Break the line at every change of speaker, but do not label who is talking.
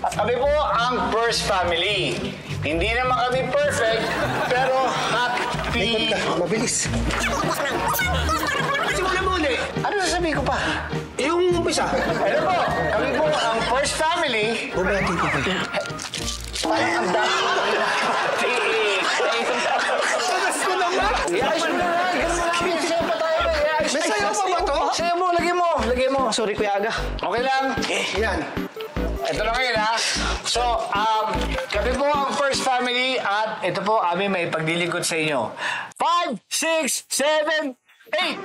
Kami po ang first family. Hindi naman kami perfect, pero happy.
Mabilis. Simula mo ulit.
Ano sasabihin ko pa?
Yung umpisa.
Ano po? Kami po ang first family.
Bumati ko kayo.
Parang ang dami.
Sagas ko naman.
I-ayos mo na lang. Ganun mo lang. Sayo pa tayo.
May sayo pa ba to?
Sayo mo. Lagyan mo. Lagyan mo. Sorry, Kuya Aga. Okay lang.
Yan.
Ito na ngayon, ha? So, kami po ang first family at ito po aming may paglilingkod sa inyo. 5, 6, 7, 8!